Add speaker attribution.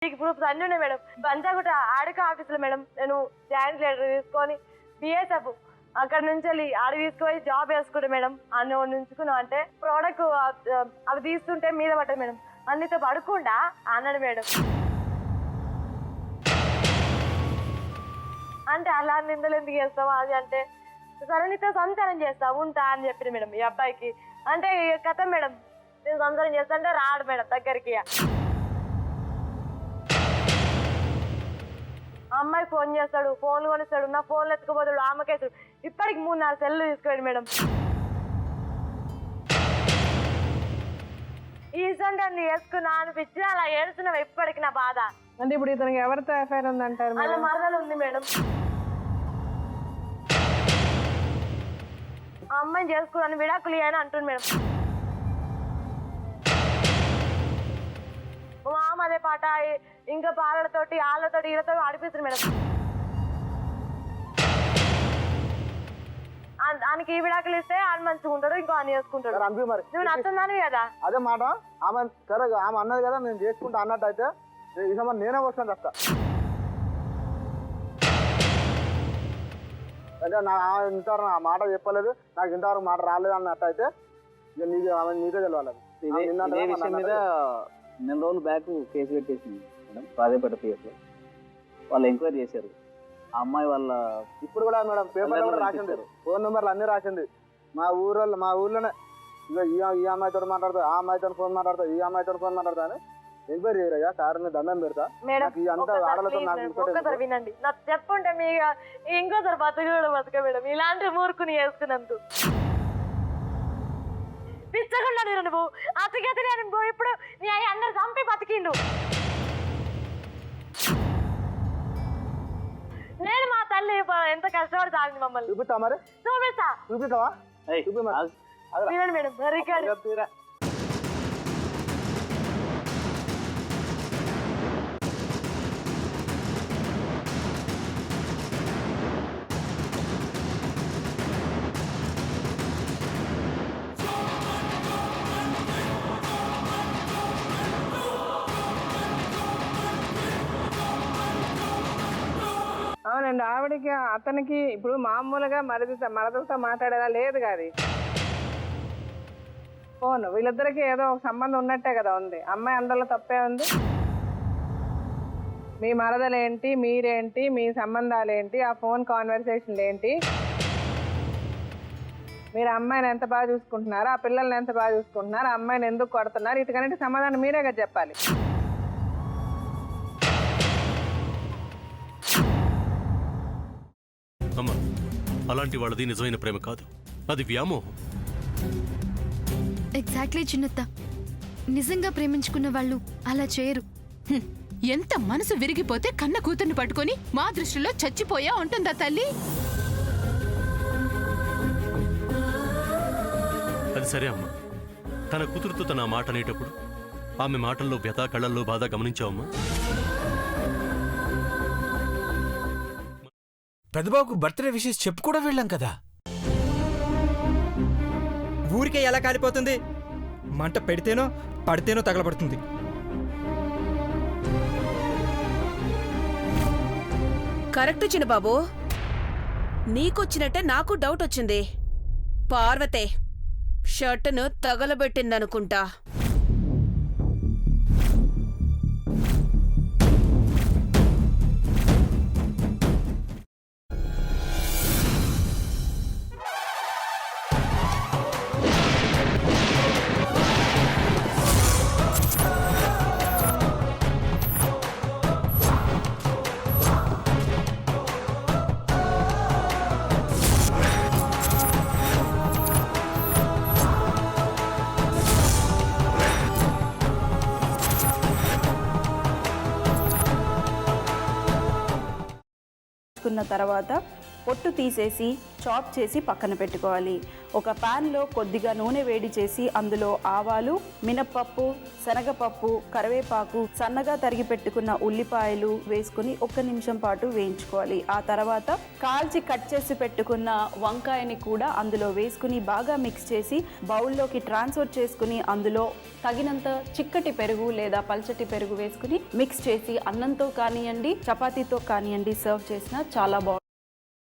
Speaker 1: మీకు ప్రూఫ్స్ అన్నీ ఉన్నాయి మేడం. బంజాగుట్ట ఆడిక ఆఫీసులో మేడం నేను జాయిన్ లెటర్ తీసుకొని బిఎస్ఎఫ్ అక్కడ నుంచి వెళ్ళి ఆడ తీసుకుపోయి జాబ్ వేసుకుంటే మేడం అన్న ఉంచుకున్నాం అంటే ప్రోడక్ట్ అవి తీస్తుంటే మీద పట్టదు మేడం. అన్నితో పడుకుండా అన్నాడు మేడం. అంటే అలా నిందలు ఎందుకు చేస్తావు అది అంటే సరే నీతో సంసారం చేస్తా ఉంటా అని చెప్పింది మేడం ఈ అబ్బాయికి. అంటే కథ మేడం నేను సంసారం చేస్తా అంటే రాడు మేడం దగ్గరికి. అమ్మాయి ఫోన్ చేస్తాడు, ఫోన్ కొనిస్తాడు, నా ఫోన్లు ఎత్తుకుపోతాడు, ఆమెకేస్తాడు. ఇప్పటికి 3-4 సెల్లు తీసుకోండి మేడం. ఈ సంటాన్ని వేసుకున్నా అనిపించి అలా ఏడుస్తున్నావు ఇప్పటికి నా బాధ.
Speaker 2: అంటే ఇప్పుడు ఇతనికి ఎవరితో ఎఫ్ఐఆర్ ఉందంటారు?
Speaker 1: అలా మరదలు ఉంది మేడం. ఆ అమ్మాయిని చేసుకున్నాను విడాకులు అని అంటుంది మేడం. మామ అదే పాట ఇంకా పాలతోటి వాళ్ళతోటి వీళ్ళతో ఆడిపిస్తుంది మేడం. ఆయనకి ఈ విడాకులు ఇస్తే ఆయన మంచిగా ఉంటాడు, ఇంకో ఆయన చేసుకుంటాడు. నువ్వు నచ్చుందాని కదా
Speaker 3: అదే మాట ఆమె సరే ఆమె అన్నది కదా నేను చేసుకుంటా అన్నట్టు అయితే ఈ సంబంధం నేనే వస్తాను చెప్తా. అంటే నా ఇంతవరకు ఆ మాట చెప్పలేదు, నాకు ఇంతవరకు మాట రాలేదు అన్నట్టు అయితే నీకే తెలియాలి.
Speaker 4: మీద నెల రోజులు బ్యాక్ కేసు పెట్టేసింది మేడం, రాజపేట పిఎస్లో. వాళ్ళు ఎంక్వైరీ చేశారు. ఆ అమ్మాయి వాళ్ళ
Speaker 3: ఇప్పుడు కూడా మేడం పేపర్లో కూడా రాసింది, ఫోన్ నెంబర్లు అన్నీ రాసింది. మా ఊర్లోనే ఇక ఈ అమ్మాయితో మాట్లాడతా, ఆ అమ్మాయితో ఫోన్ మాట్లాడతా, ఈ అమ్మాయితో ఫోన్ మాట్లాడతా అని ఎంక్వైరీ చేయరయ్యా. కారుని దండం పెడతా.
Speaker 1: ఒక్కసారి వినండి, నాకు చెప్పుంటే మీ ఇంకోసారి బతక మేడం ఇలాంటి మూర్ఖుని చేసుకున్నందుకు. పిచ్చకుండా నువ్వు అతగతి నేను ఇప్పుడు నీ అయ్యి అందరు చంపి బతికిండు. నేను మా తల్లి ఎంత కష్టపడి సాగింది మమ్మల్ని.
Speaker 3: చూపిస్తా మరి చూపిస్తావా?
Speaker 1: వినండి మేడం రికార్డు.
Speaker 2: అవునండి, ఆవిడకి అతనికి ఇప్పుడు మామూలుగా మరదలతో మాట్లాడేలా లేదు కాదు ఫోన్. వీళ్ళిద్దరికి ఏదో ఒక సంబంధం ఉన్నట్టే కదా ఉంది. అమ్మాయి అందరిలో తప్పే ఉంది. మీ మరదలేంటి, మీరేంటి, మీ సంబంధాలు ఏంటి, ఆ ఫోన్ కాన్వర్సేషన్లు ఏంటి, మీరు అమ్మాయిని ఎంత బాగా చూసుకుంటున్నారు, ఆ పిల్లల్ని ఎంత బాగా చూసుకుంటున్నారు, ఆ అమ్మాయిని ఎందుకు కొడుతున్నారు, ఇటుకనంటే సమాధానం మీరే కదా చెప్పాలి.
Speaker 5: అమ్మా, అలాంటి వాళ్ళది నిజమైన ప్రేమ కాదు, అది వ్యామోహం.
Speaker 6: ఎగ్జాక్ట్లీ చిన్నత్త, నిజంగా ప్రేమించుకున్న వాళ్ళు అలా చేయరు.
Speaker 7: ఎంత మనసు విరిగిపోతే కన్న కూతుర్ని పట్టుకొని మా దృష్టిలో చచ్చిపోయా ఉంటుందా తల్లి?
Speaker 5: అది సరే అమ్మా, తన కూతురుతో తన మాట అనేటప్పుడు ఆమె మాటల్లో వ్యథ, కళ్ళల్లో బాధ గమనించావమ్మా?
Speaker 8: పెద్దబాబుకు బర్త్డే విషెస్ చెప్పు కూడా వెళ్ళాం కదా.
Speaker 9: ఊరికే ఎలా కాలిపోతుంది? మంట పెడితేనో పడితేనో తగలబడుతుంది.
Speaker 10: కరెక్ట్ చిన్నబాబు, నీకొచ్చినట్టే నాకు డౌట్ వచ్చింది. పార్వతే షర్టును తగలబెట్టిందనుకుంటా.
Speaker 11: తర్వాత పొట్టు తీసేసి చాప్ చేసి పక్కన పెట్టుకోవాలి. ఒక ప్యాన్లో కొద్దిగా నూనె వేడి చేసి అందులో ఆవాలు, మినప్పప్పు, శనగపప్పు, కరివేపాకు, సన్నగా తరిగి పెట్టుకున్న ఉల్లిపాయలు వేసుకుని 1 నిమిషం పాటు వేయించుకోవాలి. ఆ తర్వాత కాల్చి కట్ చేసి పెట్టుకున్న వంకాయని కూడా అందులో వేసుకుని బాగా మిక్స్ చేసి బౌల్లోకి ట్రాన్స్ఫర్ చేసుకుని అందులో తగినంత చిక్కటి పెరుగు లేదా పల్చటి పెరుగు వేసుకుని మిక్స్ చేసి అన్నంతో కానివ్వండి, చపాతీతో కానివ్వండి సర్వ్ చేసినా చాలా బాగుంటుంది.